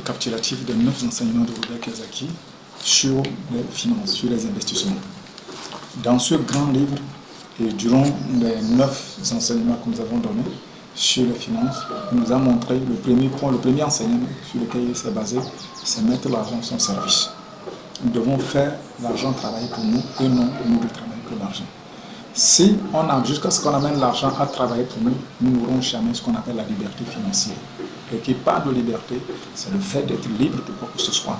récapitulatif des 9 enseignements de Robert Kiyosaki sur les finances, sur les investissements. Dans ce grand livre, et durant les 9 enseignements que nous avons donnés sur les finances, il nous a montré le premier point, le premier enseignement sur lequel il s'est basé, c'est mettre l'argent à son service. Nous devons faire l'argent travailler pour nous et non nous de travailler pour l'argent. Si on a jusqu'à ce qu'on amène l'argent à travailler pour nous, nous n'aurons jamais ce qu'on appelle la liberté financière. Et qui parle de liberté, c'est le fait d'être libre de quoi que ce soit.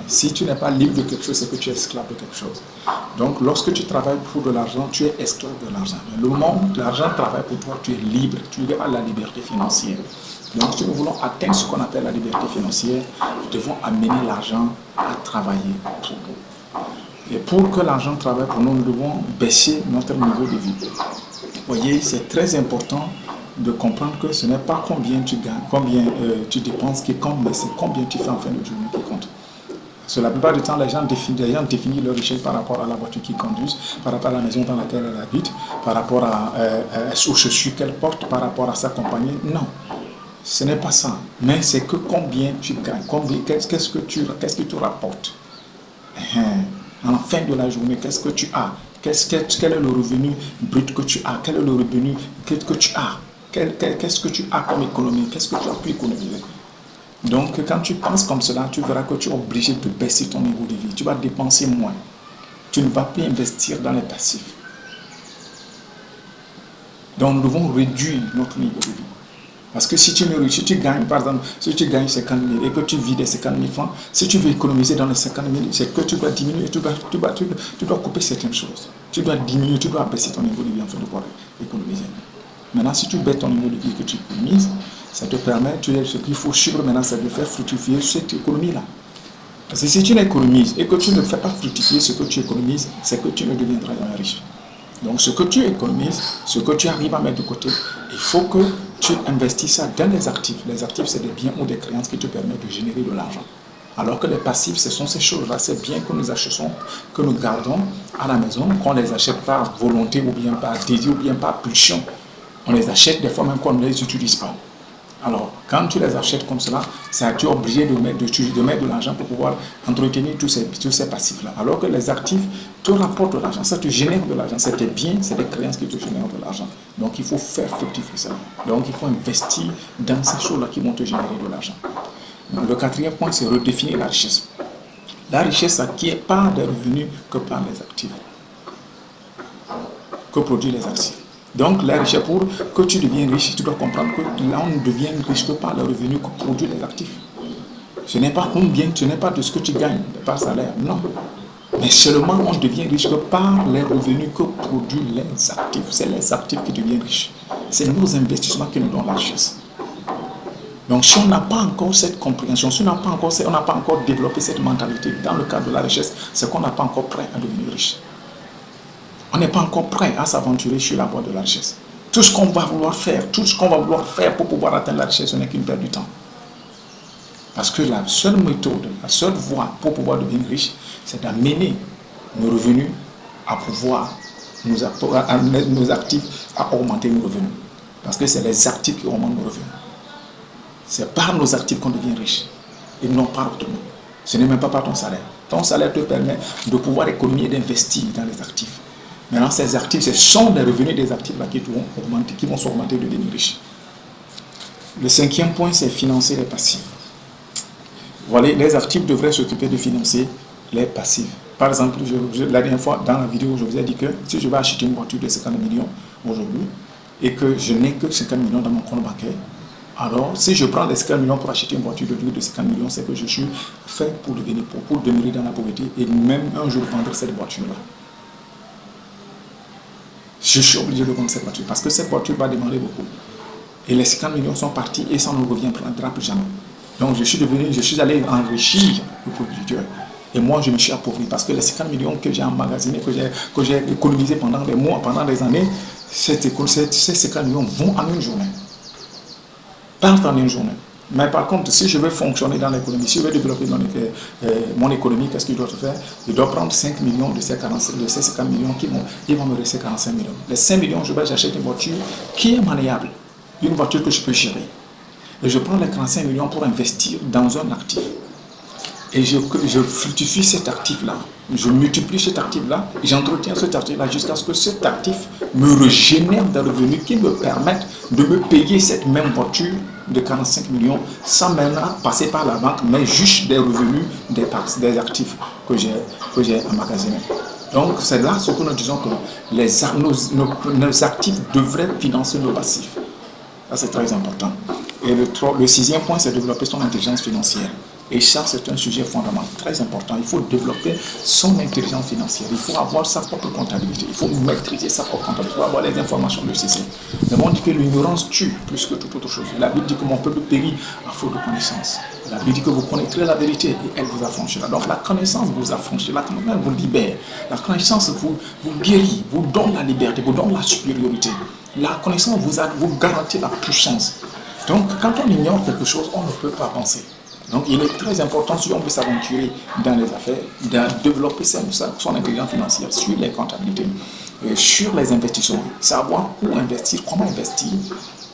Si tu n'es pas libre de quelque chose, c'est que tu es esclave de quelque chose. Donc, lorsque tu travailles pour de l'argent, tu es esclave de l'argent. Mais le moment où l'argent travaille pour toi, tu es libre, tu as la liberté financière. Donc, si nous voulons atteindre ce qu'on appelle la liberté financière, nous devons amener l'argent à travailler pour nous. Et pour que l'argent travaille pour nous, nous devons baisser notre niveau de vie. Vous voyez, c'est très important de comprendre que ce n'est pas combien tu gagnes, combien tu dépenses qui compte, mais c'est combien tu fais en fin de journée qui compte. Parce que la plupart du temps, les gens définissent leur richesse par rapport à la voiture qu'ils conduisent, par rapport à la maison dans laquelle elle habite, par rapport aux chaussures qu'elle porte, par rapport à sa compagnie. Non, ce n'est pas ça. Mais c'est que combien tu gagnes, qu'est-ce que tu rapportes. En la fin de la journée, qu'est-ce que tu as? Quel est le revenu brut que tu as? Quel est le revenu que tu as? Qu'est-ce que tu as comme économie? Qu'est-ce que tu as pu économiser? Donc, quand tu penses comme cela, tu verras que tu es obligé de baisser ton niveau de vie. Tu vas dépenser moins. Tu ne vas plus investir dans les passifs. Donc, nous devons réduire notre niveau de vie. Parce que si tu gagnes, par exemple, si tu gagnes 50 000 et que tu vis des 50 000 francs, si tu veux économiser dans les 50 000, c'est que tu dois diminuer, tu dois couper certaines choses. Tu dois diminuer, tu dois baisser ton niveau de vie afin de pouvoir économiser. Maintenant, si tu baisses ton niveau de vie et que tu économises, ça te permet, ce qu'il faut suivre maintenant, c'est de faire fructifier cette économie-là. Parce que si tu n'économises et que tu ne fais pas fructifier ce que tu économises, c'est que tu ne deviendras jamais riche. Donc, ce que tu économises, ce que tu arrives à mettre de côté, il faut que tu investisses ça dans les actifs. Les actifs, c'est des biens ou des créances qui te permettent de générer de l'argent. Alors que les passifs, ce sont ces choses-là, ces biens que nous achetons, que nous gardons à la maison, qu'on ne les achète par volonté ou bien par désir ou bien par pulsion. On les achète des fois même qu'on ne les utilise pas. Alors, quand tu les achètes comme cela, tu es obligé de mettre de l'argent pour pouvoir entretenir tous ces passifs-là. Alors que les actifs te rapportent de l'argent, ça te génère de l'argent. C'est des biens, c'est des créances qui te génèrent de l'argent. Donc, il faut faire fructifier ça. Donc, il faut investir dans ces choses-là qui vont te générer de l'argent. Le quatrième point, c'est redéfinir la richesse. La richesse s'acquiert par des revenus que par les actifs. Que produisent les actifs. Donc, la richesse, pour que tu deviennes riche, tu dois comprendre que là, on ne devient riche que par le revenu que produisent les actifs. Ce n'est pas combien, ce n'est pas de ce que tu gagnes, par salaire, non. Mais seulement on devient riche que par les revenus que produisent les actifs. C'est les actifs qui deviennent riches. C'est nos investissements qui nous donnent la richesse. Donc, si on n'a pas encore cette compréhension, si on n'a pas encore développé cette mentalité dans le cadre de la richesse, c'est qu'on n'a pas encore prêt à devenir riche. On n'est pas encore prêt à s'aventurer sur la voie de la richesse. Tout ce qu'on va vouloir faire, pour pouvoir atteindre la richesse, ce n'est qu'une perte de temps. Parce que la seule méthode, la seule voie pour pouvoir devenir riche, c'est d'amener nos revenus à pouvoir, nos actifs à augmenter nos revenus. Parce que c'est les actifs qui augmentent nos revenus. C'est par nos actifs qu'on devient riche et non par autrement. Ce n'est même pas par ton salaire. Ton salaire te permet de pouvoir économiser et d'investir dans les actifs. Maintenant, ces actifs, ce sont les revenus des actifs là qui vont s'augmenter de devenir riches. Le cinquième point, c'est financer les passifs. Voilà, les actifs devraient s'occuper de financer les passifs. Par exemple, la dernière fois, dans la vidéo, je vous ai dit que si je vais acheter une voiture de 50 millions aujourd'hui et que je n'ai que 50 millions dans mon compte bancaire, alors si je prends les 50 millions pour acheter une voiture de 50 millions, c'est que je suis fait pour demeurer dans la pauvreté et même un jour vendre cette voiture-là. Je suis obligé de vendre cette voiture parce que cette voiture va demander beaucoup. Et les 50 millions sont partis et ça ne reviendra plus jamais. Donc je suis allé enrichir le producteur. Et moi je me suis appauvri parce que les 50 millions que j'ai emmagasinés, que j'ai économisés pendant des mois, pendant des années, ces 50 millions vont en une journée. Partent en une journée. Mais par contre, si je veux fonctionner dans l'économie, si je veux développer mon économie, qu'est-ce que je dois faire? Je dois prendre 5 millions de ces 50 millions ils vont me rester 45 millions. Les 5 millions, j'achète une voiture qui est maniable, une voiture que je peux gérer. et je prends les 45 millions pour investir dans un actif. Et je fructifie cet actif-là, je multiplie cet actif-là, et j'entretiens cet actif-là jusqu'à ce que cet actif me régénère des revenus qui me permettent de me payer cette même voiture de 45 millions sans maintenant passer par la banque, mais juste des revenus des actifs que j'ai emmagasinés. Donc c'est là ce que nous disons que nos actifs devraient financer nos passifs. Ça c'est très important. Et le sixième point, c'est développer son intelligence financière. Et ça, c'est un sujet fondamental, très important. Il faut développer son intelligence financière. Il faut avoir sa propre comptabilité. Il faut maîtriser sa propre comptabilité. Il faut avoir les informations nécessaires. Mais on dit que l'ignorance tue plus que toute autre chose. La Bible dit que mon peuple périt à faute de connaissance. La Bible dit que vous connaîtrez la vérité et elle vous affranchira. Donc la connaissance vous affranchit, la connaissance vous libère. La connaissance vous guérit, vous donne la liberté, vous donne la supériorité. La connaissance vous garantit la puissance. Donc quand on ignore quelque chose, on ne peut pas avancer. Donc il est très important, si on veut s'aventurer dans les affaires, de développer son intelligence financière sur les comptabilités, sur les investissements, savoir où investir, comment investir,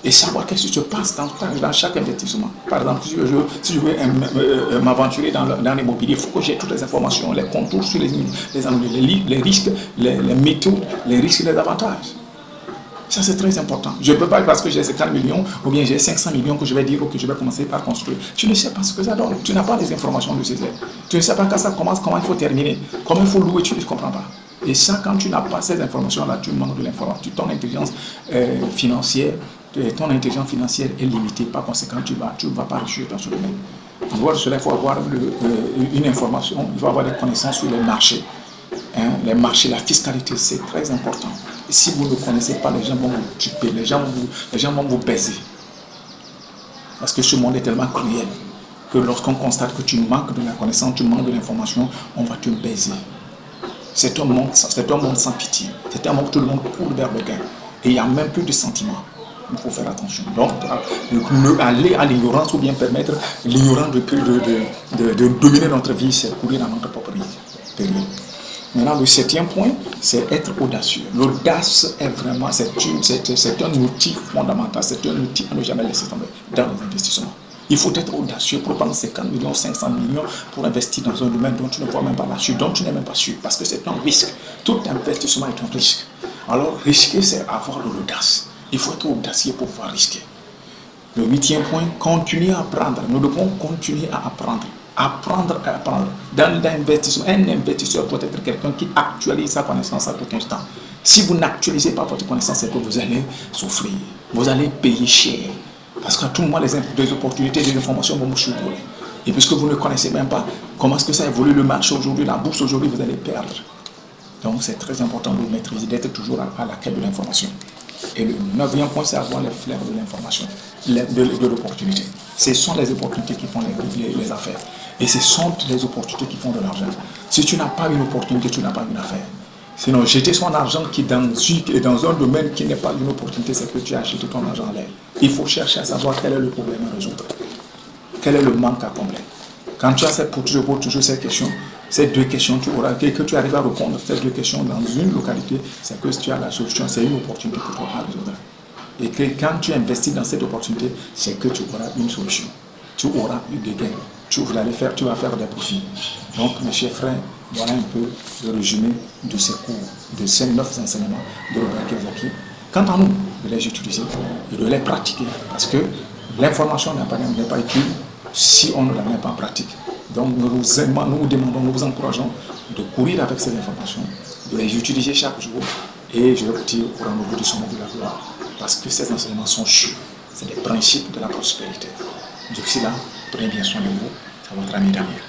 et savoir qu'est-ce qui se passe dans chaque investissement. Par exemple, si je veux m'aventurer dans l'immobilier, il faut que j'ai toutes les informations, les contours sur les risques, les méthodes, les risques et les avantages. Ça, c'est très important. Je ne peux pas, parce que j'ai 50 millions ou bien j'ai 500 millions, que je vais dire que je vais commencer par construire. Tu ne sais pas ce que ça donne. Tu n'as pas les informations nécessaires. Tu ne sais pas quand ça commence, comment il faut terminer, comment il faut louer, tu ne comprends pas. Et ça, quand tu n'as pas ces informations-là, tu manques de l'information. Ton intelligence financière est limitée. Par conséquent, tu ne vas pas réussir dans ce domaine. Pour voir cela, il faut avoir une information, il faut avoir des connaissances sur les marchés. Les marchés, la fiscalité, c'est très important. Et si vous ne connaissez pas, les gens vont vous tuer, les gens vont vous baiser. Parce que ce monde est tellement cruel que lorsqu'on constate que tu manques de la connaissance, tu manques de l'information, on va te baiser. C'est un monde sans pitié. C'est un monde où tout le monde court vers le gain. Et il n'y a même plus de sentiments. Il faut faire attention. Donc, aller à l'ignorance ou bien permettre l'ignorance de dominer notre vie, c'est courir dans notre propre péril. Maintenant, le septième point, c'est être audacieux. L'audace est vraiment, c'est un outil fondamental, c'est un outil à ne jamais laisser tomber dans les investissements. Il faut être audacieux pour prendre 50 millions, 500 millions pour investir dans un domaine dont tu ne vois même pas la suite, dont tu n'es même pas sûr, parce que c'est un risque. Tout investissement est un risque. Alors, risquer, c'est avoir de l'audace. Il faut être audacieux pour pouvoir risquer. Le huitième point, continuer à apprendre. Nous devons continuer à apprendre. Apprendre à apprendre. Dans l'investissement, un investisseur doit être quelqu'un qui actualise sa connaissance à tout instant. Si vous n'actualisez pas votre connaissance, c'est que vous allez souffrir. Vous allez payer cher. Parce qu'à tout moment, les opportunités, les informations vont vous chambouler. Et puisque vous ne connaissez même pas comment est-ce que ça évolue le marché aujourd'hui, la bourse aujourd'hui, vous allez perdre. Donc c'est très important de maîtriser, d'être toujours à la quête de l'information. Et le neuvième point, c'est avoir les flairs de l'information, de l'opportunité. Ce sont les opportunités qui font les affaires. Et ce sont les opportunités qui font de l'argent. Si tu n'as pas une opportunité, tu n'as pas une affaire. Sinon, jeter son argent qui est dans un domaine qui n'est pas une opportunité, c'est que tu as jeté ton argent en l'air. Il faut chercher à savoir quel est le problème à résoudre. Quel est le manque à combler. Quand tu as cette posture, toujours ces questions, ces deux questions, que tu arrives à répondre à ces deux questions dans une localité, c'est que tu as la solution, c'est une opportunité pour toi à résoudre. Et que quand tu investis dans cette opportunité, c'est que tu auras une solution. Tu auras des gains. Tu vas faire des profits. Donc, mes chers frères, voilà un peu le résumé de ces cours, de ces 9 enseignements de Robert Kiyosaki. Quant à nous, de les utiliser et de les pratiquer. Parce que l'information n'est pas utile si on ne la met pas en pratique. Donc, nous vous demandons, nous vous encourageons de courir avec ces informations, de les utiliser chaque jour. Et je vais vous dire au rendez-vous du sommet de la gloire. Parce que ces enseignements sont sûrs. C'est des principes de la prospérité. D'ici là, prenez bien soin de vous. C'est votre ami Daniel.